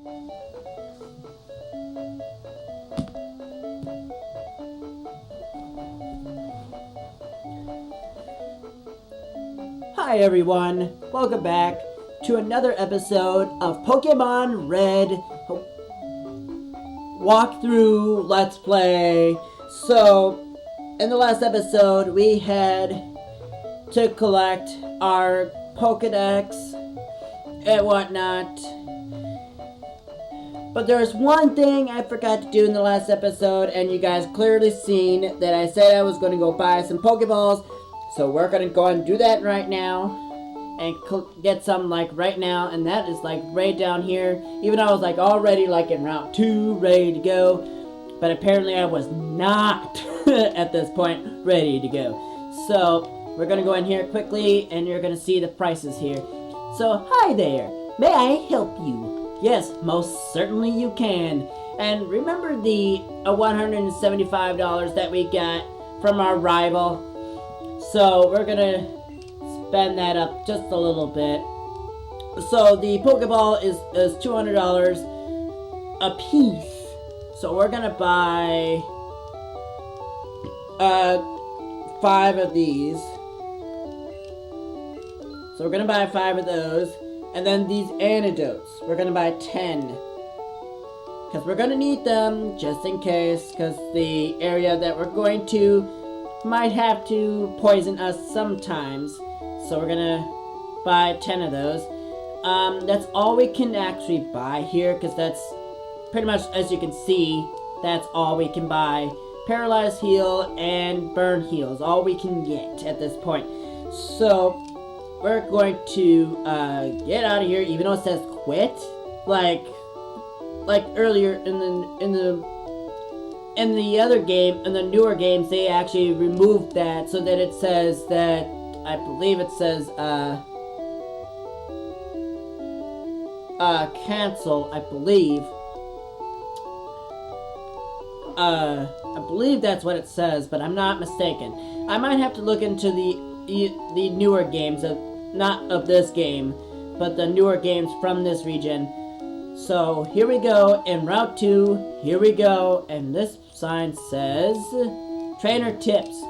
Hi everyone, welcome back to another episode of Pokemon Red walkthrough Let's Play. So, in the last episode we had to collect our Pokedex and whatnot. But there's one thing I forgot to do in the last episode, and you guys clearly seen that I said I was going to go buy some Pokeballs. So we're going to go and do that right now and get some like right now, and that is like right down here. Even though I was like already like in Route 2 ready to go, but apparently I was not at this point ready to go. So we're going to go in here quickly and you're going to see the prices here. So hi there, may I help you? Yes, most certainly you can. And remember the $175 that we got from our rival? So we're gonna spend that up just a little bit. So the Pokeball is $200 a piece. So we're gonna buy 5 of these. So we're gonna buy 5 of those, and then these antidotes we're gonna buy 10. Because we're gonna need them just in case, because the area that we're going to might have to poison us sometimes. So we're gonna buy 10 of those. That's all we can actually buy here, because that's pretty much, as you can see, that's all we can buy. Paralyze heal and burn heal is all we can get at this point. So we're going to get out of here, even though it says quit. Like earlier in the other game, in the newer games, they actually removed that so that it says that, I believe it says, cancel, I believe. I believe that's what it says, but I'm not mistaken. I might have to look into the newer games, not of this game, but the newer games from this region. So here we go in Route 2, here we go, and this sign says Trainer Tips.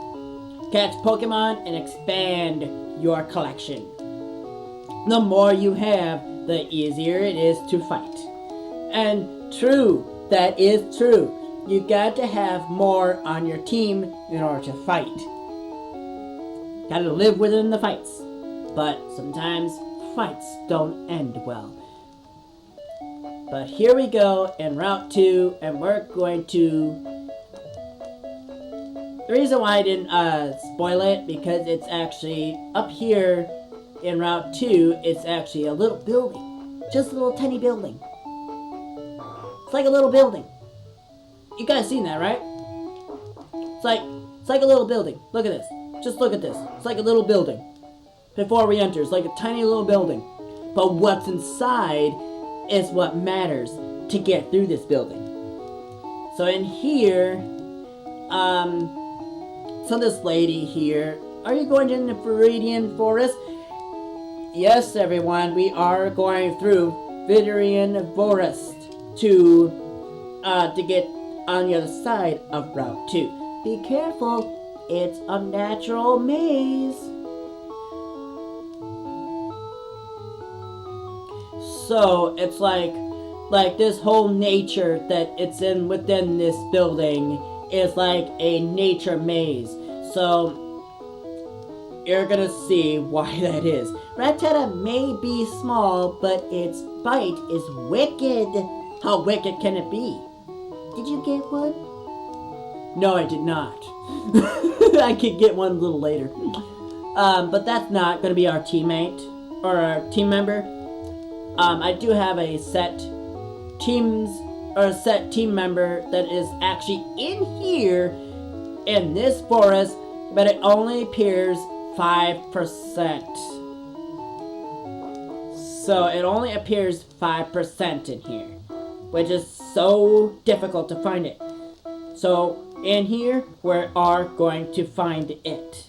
Catch Pokemon and expand your collection. The more you have, the easier it is to fight. And true, that is true. You got to have more on your team in order to fight. Gotta live within the fights. But sometimes fights don't end well. But here we go in Route 2, and we're going to... The reason why I didn't spoil it, because it's actually up here in Route 2, it's actually a little building. Just a little tiny building. It's like a little building. You guys seen that, right? It's like a little building. Look at this. Just look at this. It's like a little building. Before we enter, it's like a tiny little building. But what's inside is what matters to get through this building. So in here, so this lady here, are you going to the Viridian Forest? Yes, everyone, we are going through Viridian Forest to get on the other side of Route 2. Be careful, it's a natural maze. So it's like this whole nature that it's in within this building is like a nature maze. So you're gonna see why that is. Rattata may be small, but its bite is wicked. How wicked can it be? Did you get one? No, I did not. I could get one a little later. But that's not gonna be our teammate or our team member. I do have a set team member that is actually in here in this forest, but it only appears 5%. So it only appears 5% in here, which is so difficult to find it. So in here, we are going to find it.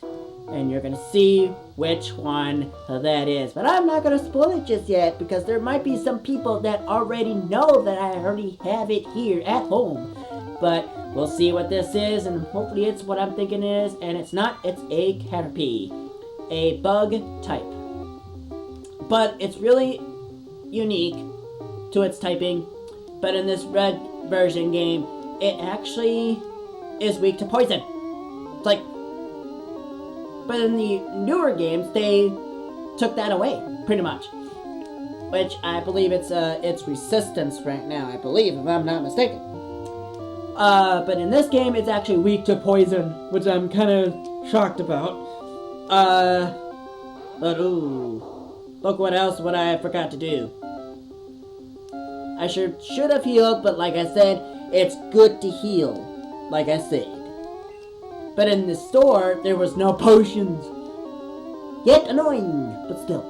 and you're gonna see which one that is. But I'm not gonna spoil it just yet, because there might be some people that already know that I already have it here at home. But we'll see what this is, and hopefully it's what I'm thinking it is, and it's not. It's a Caterpie, a bug type. But it's really unique to its typing. But in this red version game, it actually is weak to poison. It's like, but in the newer games, they took that away, pretty much. Which I believe it's resistance right now, I believe, if I'm not mistaken. But in this game, it's actually weak to poison, which I'm kind of shocked about. But ooh, look what I forgot to do. I should have healed, but like I said, it's good to heal, like I said. But in the store, there was no potions. Yet annoying, but still.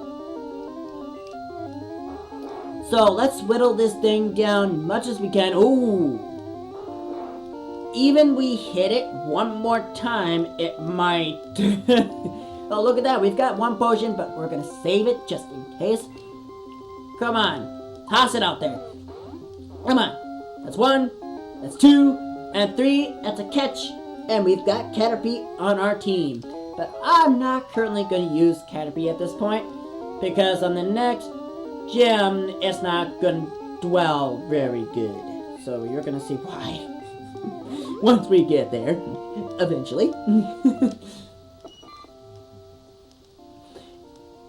So let's whittle this thing down as much as we can. Ooh. Even we hit it one more time, it might. Oh, look at that. We've got one potion, but we're going to save it just in case. Come on. Toss it out there. Come on. That's 1. That's 2. And 3. That's a catch. And we've got Caterpie on our team. But I'm not currently going to use Caterpie at this point, because on the next gym, it's not going to dwell very good. So you're going to see why once we get there, eventually.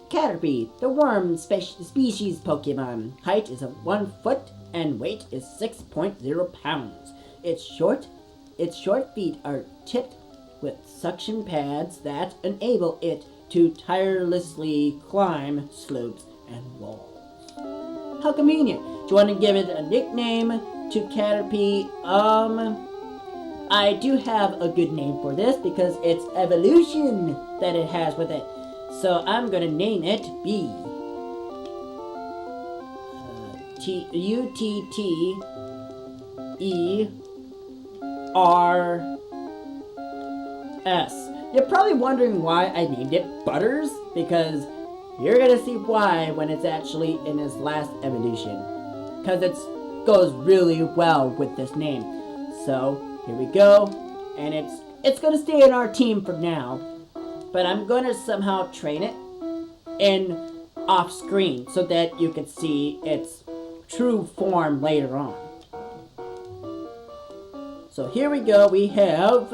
Caterpie, the worm species Pokemon. Height is 1 foot and weight is 6.0 pounds. Its short feet are tipped with suction pads that enable it to tirelessly climb slopes and walls. How convenient. Do you want to give it a nickname to Caterpie? I do have a good name for this because it's evolution that it has with it. So I'm going to name it B. U-T-T-E-R-S. You're probably wondering why I named it Butters, because you're going to see why when it's actually in its last evolution. Because it goes really well with this name. So, here we go. And it's going to stay in our team for now. But I'm going to somehow train it in off screen so that you can see its true form later on. So here we go. We have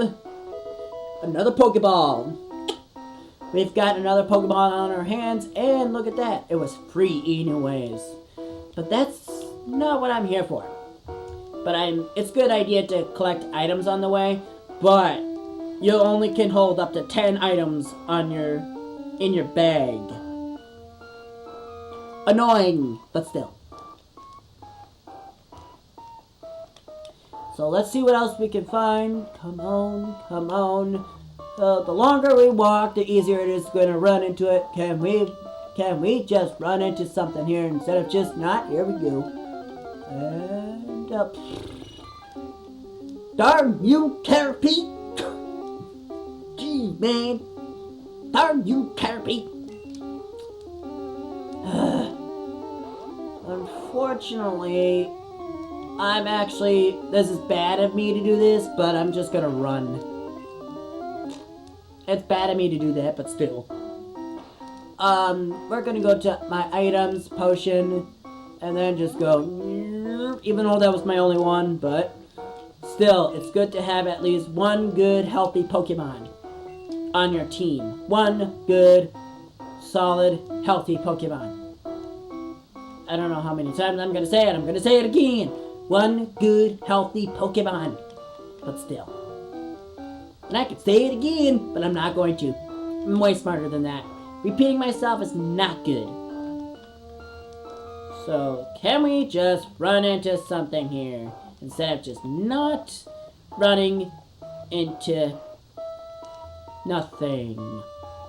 another Pokeball. We've got another Pokeball on our hands, and look at that. It was free anyways. But that's not what I'm here for. But it's a good idea to collect items on the way, but you only can hold up to 10 items in your bag. Annoying, but still. So let's see what else we can find. Come on, come on. The longer we walk, the easier it is going to run into it. Can we just run into something here instead of just not? Here we go. And up. Darn you, Caterpie! Gee, man. Darn you, Caterpie! Unfortunately, this is bad of me to do this, but I'm just gonna run. It's bad of me to do that, but still. We're gonna go to my items, potion, and then just go, even though that was my only one, but still, it's good to have at least one good, healthy Pokemon on your team. One good, solid, healthy Pokemon. I don't know how many times I'm gonna say it. I'm gonna say it again. One good, healthy Pokemon. But still. And I could say it again, but I'm not going to. I'm way smarter than that. Repeating myself is not good. So, can we just run into something here? Instead of just not running into nothing.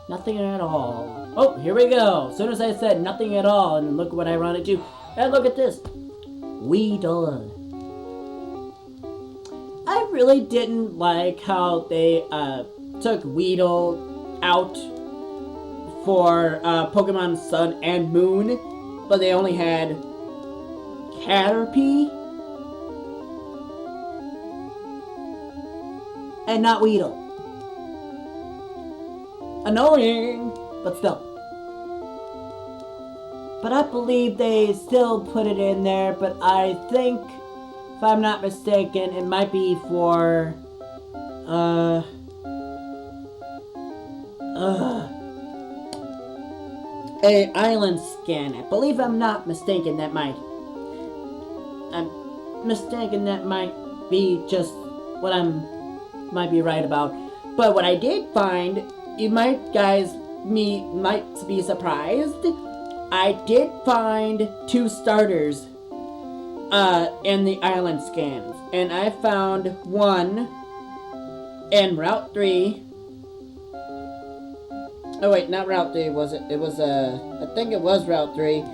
Nothing at all. Oh, here we go. As soon as I said nothing at all, and look what I run into. And look at this. Weedle. I really didn't like how they took Weedle out for Pokemon Sun and Moon, but they only had Caterpie and not Weedle. Annoying, but still. But I believe they still put it in there, but I think, if I'm not mistaken, it might be for, a island scan. I believe I'm not mistaken, that might be just what might be right about. But what I did find, you might be surprised, I did find 2 starters in the island scans. And I found one in Route 3. Oh wait, not Route 3, was it? It was I think it was Route 3.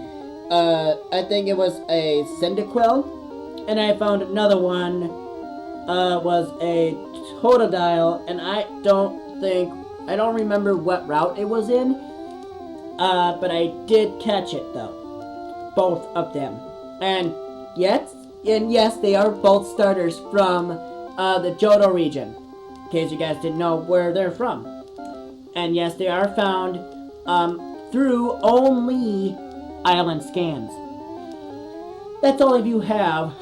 I think it was a Cyndaquil. And I found another one, was a Totodile, and I don't remember what route it was in, but I did catch it though, both of them, and yes, they are both starters from the Johto region, in case you guys didn't know where they're from, and yes, they are found through only island scans. That's all if you have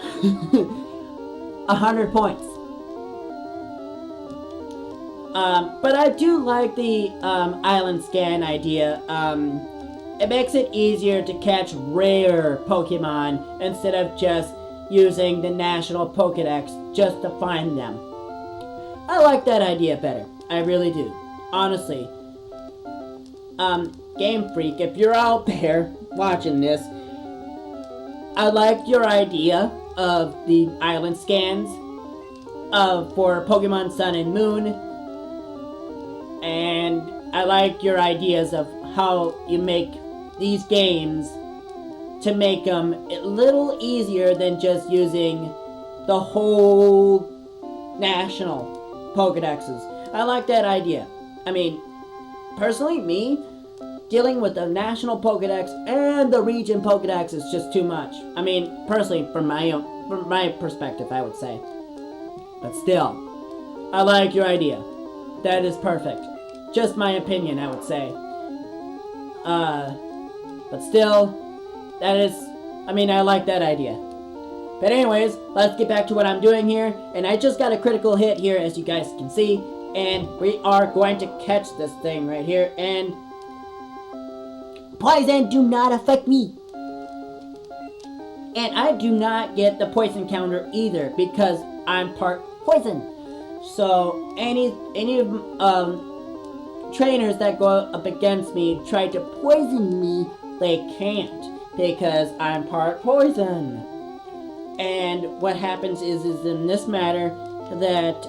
100 points. But I do like the island scan idea. It makes it easier to catch rare Pokemon instead of just using the national Pokedex just to find them. I like that idea better. I really do. Honestly. Game Freak, if you're out there watching this, I like your idea of the island scans for Pokemon Sun and Moon. And I like your ideas of how you make these games to make them a little easier than just using the whole national Pokedexes. I like that idea. I mean, personally, me, dealing with the national Pokedex and the region Pokedex is just too much. I mean, personally, from my perspective, I would say. But still, I like your idea. That is perfect. Just my opinion, I would say. But still, I like that idea. But anyways, let's get back to what I'm doing here. And I just got a critical hit here, as you guys can see. And we are going to catch this thing right here. And poison do not affect me. And I do not get the poison counter either, because I'm part poison. So any trainers that go up against me try to poison me, they can't, because I'm part poison. And what happens is in this matter that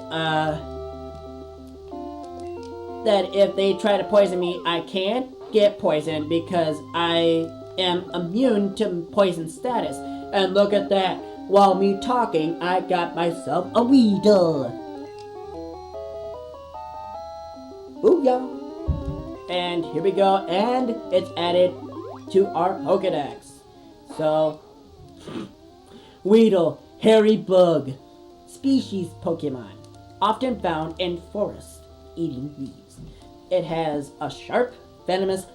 if they try to poison me, I can't get poisoned because I am immune to poison status. And look at that, while me talking, I got myself a Weedle. Booyah! And here we go, and it's added to our Pokedex. So, Weedle, hairy bug, species Pokemon, often found in forests, eating leaves. It has a sharp, venomous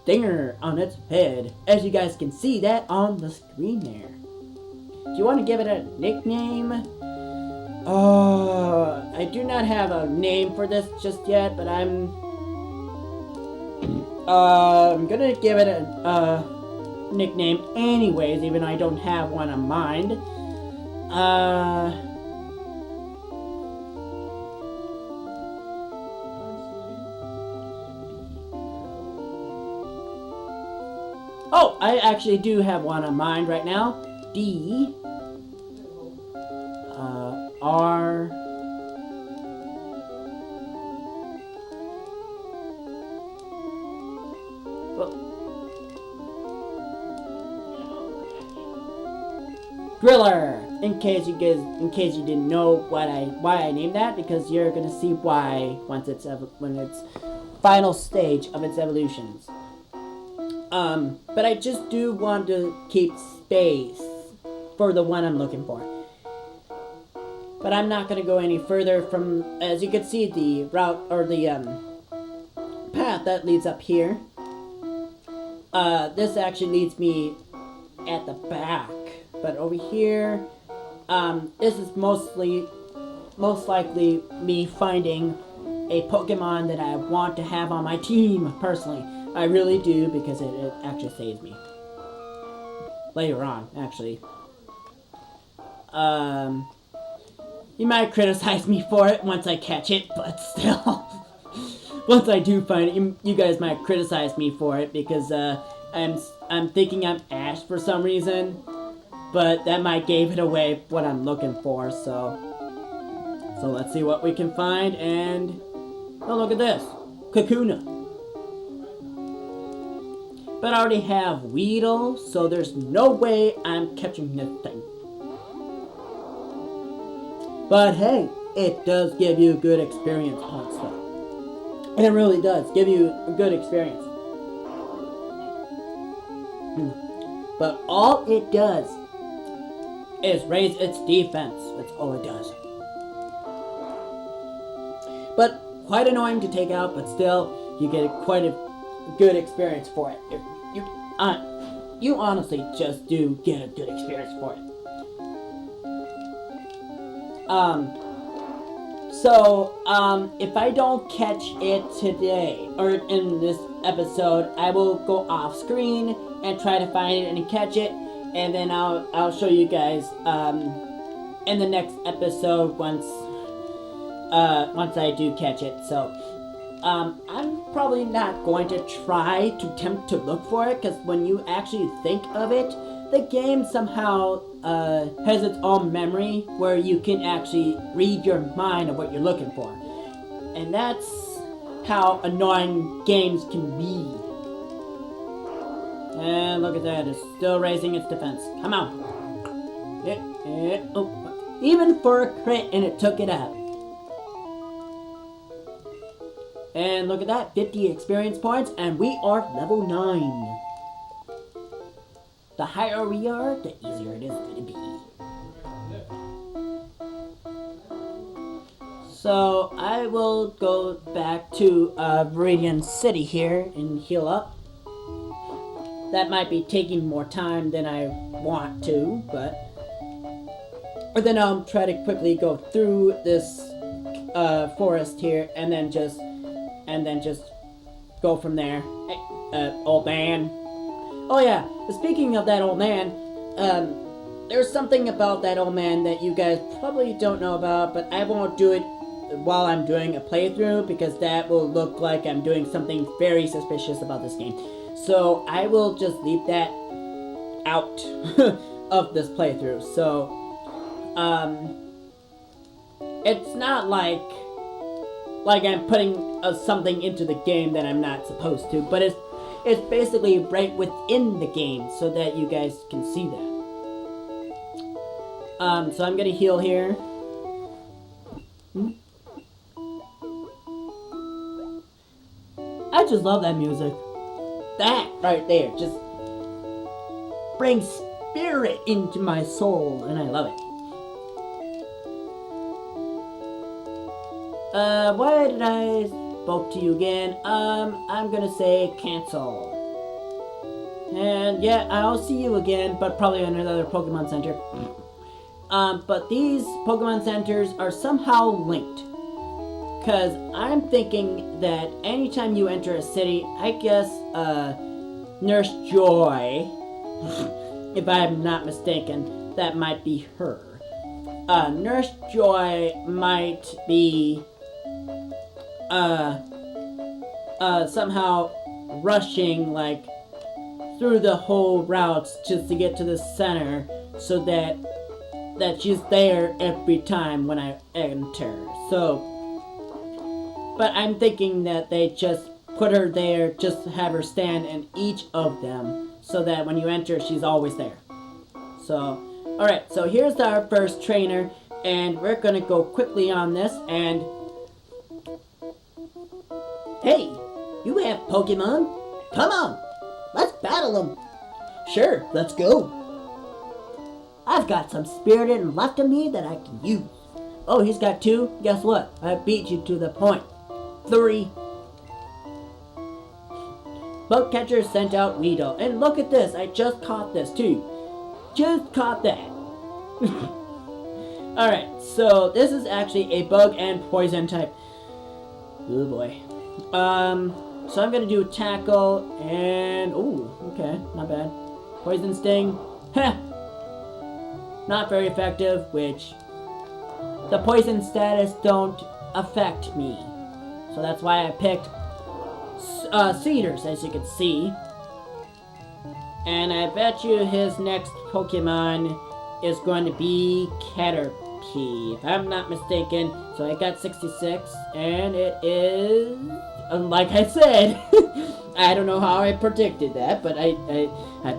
stinger on its head, as you guys can see that on the screen there. Do you want to give it a nickname? I do not have a name for this just yet, but I'm gonna give it a nickname anyways, even though I don't have one in mind. Oh, I actually do have one in mind right now. D R Driller. In case you didn't know why I named that, because you're gonna see why once it's final stage of its evolutions. But I just do want to keep space for the one I'm looking for. But I'm not going to go any further from, as you can see, the route, or the path that leads up here. This actually leads me at the back. But over here, this is most likely me finding a Pokemon that I want to have on my team, personally. I really do, because it actually saves me. Later on, actually. You might criticize me for it once I catch it, but still. Once I do find it, you guys might criticize me for it, because I'm thinking I'm Ash for some reason. But that might give it away what I'm looking for, so let's see what we can find, and oh, look at this, Kakuna. But I already have Weedle, so there's no way I'm catching this thing. But hey, it does give you good experience points, though. It really does give you a good experience. But all it does is raise its defense. That's all it does. But quite annoying to take out, but still, you get quite a good experience for it. You honestly just do get a good experience for it. If I don't catch it today, or in this episode, I will go off screen and try to find it and catch it, and then I'll show you guys in the next episode once I do catch it. So I'm probably not going to try to attempt to look for it, because when you actually think of it, the game somehow has its own memory where you can actually read your mind of what you're looking for. And that's how annoying games can be. And look at that, it's still raising its defense. Come on. Oh, even for a crit, and it took it out. And look at that, 50 experience points, and we are level 9. The higher we are, the easier it is going to be. So I will go back to Viridian City here and heal up. That might be taking more time than I want to, but then I'll try to quickly go through this forest here, and then just go from there. Hey, old man. Oh yeah, speaking of that old man, there's something about that old man that you guys probably don't know about, but I won't do it while I'm doing a playthrough, because that will look like I'm doing something very suspicious about this game. So I will just leave that out of this playthrough. So, it's not like I'm putting something into the game that I'm not supposed to, but it's basically right within the game so that you guys can see that. So I'm gonna heal here. I just love that music. That right there just brings spirit into my soul, and I love it. Why did I spoke to you again? I'm gonna say cancel. And yeah, I'll see you again, but probably in another Pokemon Center. But these Pokemon Centers are somehow linked. Because I'm thinking that anytime you enter a city, I guess, Nurse Joy, if I'm not mistaken, that might be her. Nurse Joy might be, somehow rushing, like, through the whole routes just to get to the center, so that she's there every time when I enter. So, but I'm thinking that they just put her there just to have her stand in each of them, so that when you enter, she's always there. So, alright, so here's our first trainer, and we're gonna go quickly on this, and hey, You have Pokemon? Come on, let's battle them. Sure, let's go. I've got some Spirited left of me that I can use. Oh, he's got 2? Guess what? I beat you to the point. 3. Bug catcher sent out Weedle. And look at this, I just caught this too. Just caught that. Alright, so this is actually a bug and poison type. Oh boy. So I'm gonna do tackle and okay, not bad. Poison sting. Heh. Not very effective, which the poison status don't affect me. So that's why I picked Cedars, as you can see. And I bet you his next Pokemon is going to be Caterpie, if I'm not mistaken. So I got 66, and it is, like I said, I don't know how I predicted that, but I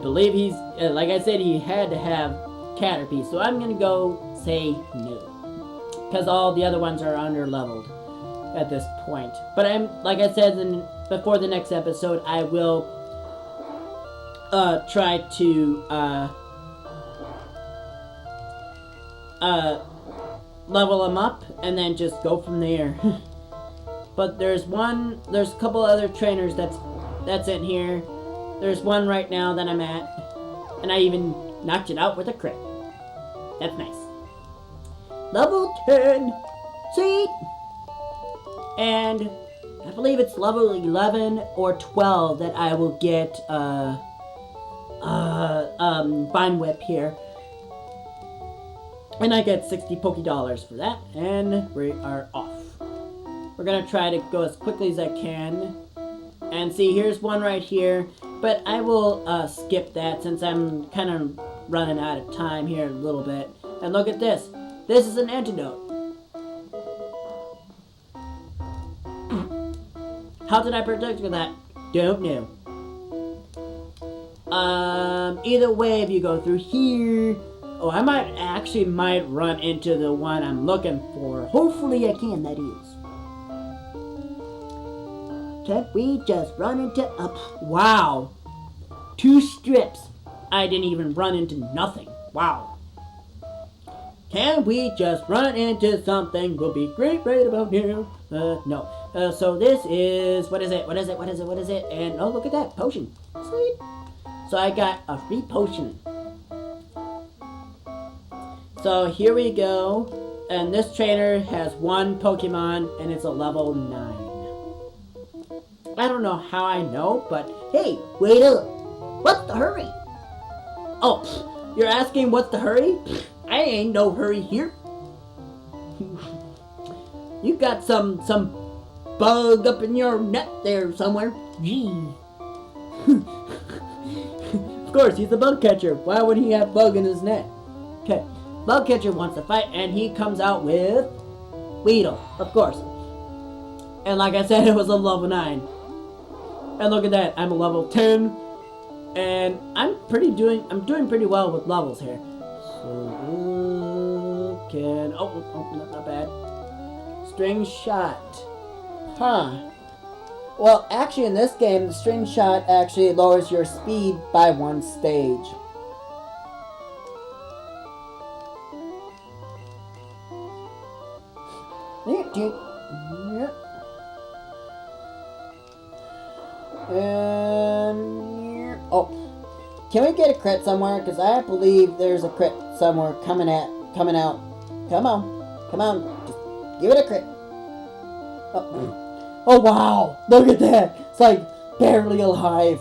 believe he's, like I said, he had to have Caterpie. So I'm going to go say no. Because all the other ones are under-leveled at this point. But like I said before the next episode, I will try to level them up and then just go from there. But there's a couple other trainers that's in here. There's one right now that I'm at, and I even knocked it out with a crit. That's nice. Level 10. See? And I believe it's level 11 or 12 that I will get Vine Whip here. And I get 60 Poké-Dollars for that, and we are off. We're gonna try to go as quickly as I can. And see, here's one right here, but I will skip that since I'm kind of running out of time here a little bit. And look at this. This is an antidote. How did I predict that? Don't know. Either way, if you go through here, I might run into the one I'm looking for. Hopefully I can, that is. Can't we just run into wow. 2 strips. I didn't even run into nothing. Wow. Can we just run into something? We'll be great right about now. No. So this is, what is it? And, oh, look at that, potion. Sweet. So I got a free potion. So here we go. And this trainer has 1 Pokemon, and it's a level 9. I don't know how I know, but hey, wait up. What's the hurry? Oh, you're asking what's the hurry? I ain't no hurry here. You got some bug up in your net there somewhere. Gee. Of course, he's a bug catcher. Why would he have bug in his net? Okay, bug catcher wants to fight, and he comes out with Weedle, of course. And like I said, it was a level 9. And look at that, I'm a level 10. And I'm doing pretty well with levels here. So, not bad. String shot. Huh. Well, actually in this game, the string shot actually lowers your speed by 1 stage. And can we get a crit somewhere? Because I believe there's a crit somewhere coming out. Come on, just give it a crit. Oh wow, look at that! It's like barely alive.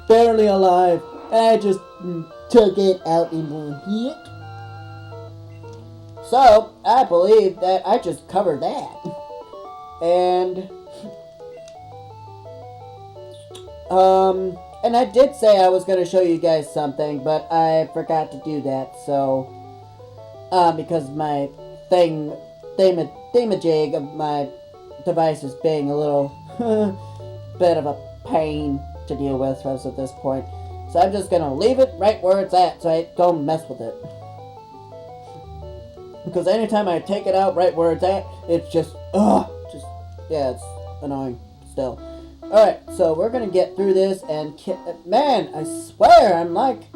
Barely alive. And I just took it out in one hit. So I believe that I just covered that. And I did say I was going to show you guys something, but I forgot to do that, so, because my thingamajig of my device is being a little bit of a pain to deal with as of this point. So I'm just going to leave it right where it's at, so I don't mess with it. Because anytime I take it out right where it's at, it's just, yeah, annoying still. Alright, so we're gonna get through this and man, I swear, I'm like,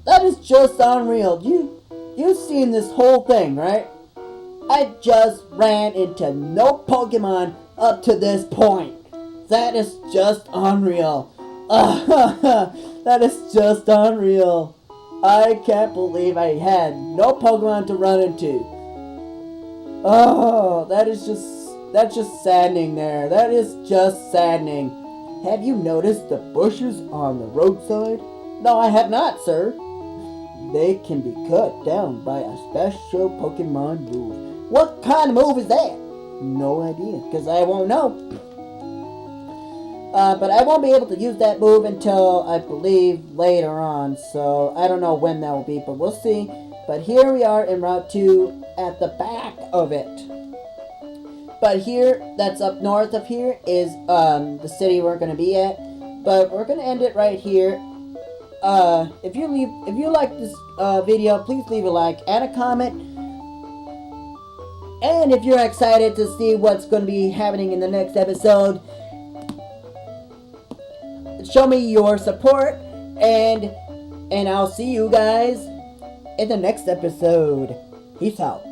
that is just unreal. You've seen this whole thing, right? I just ran into no Pokemon up to this point. That is just unreal. That is just unreal. I can't believe I had no Pokemon to run into. Oh, that's just saddening there. That is just saddening. Have you noticed the bushes on the roadside? No, I have not, sir. They can be cut down by a special Pokemon move. What kind of move is that? No idea, because I won't know. But I won't be able to use that move until, I believe, later on. So, I don't know when that will be, but we'll see. But here we are in Route 2 at the back of it. But here, that's up north of here, is the city we're going to be at. But we're going to end it right here. If you like this video, please leave a like and a comment. And if you're excited to see what's going to be happening in the next episode, show me your support, and I'll see you guys in the next episode. Peace out.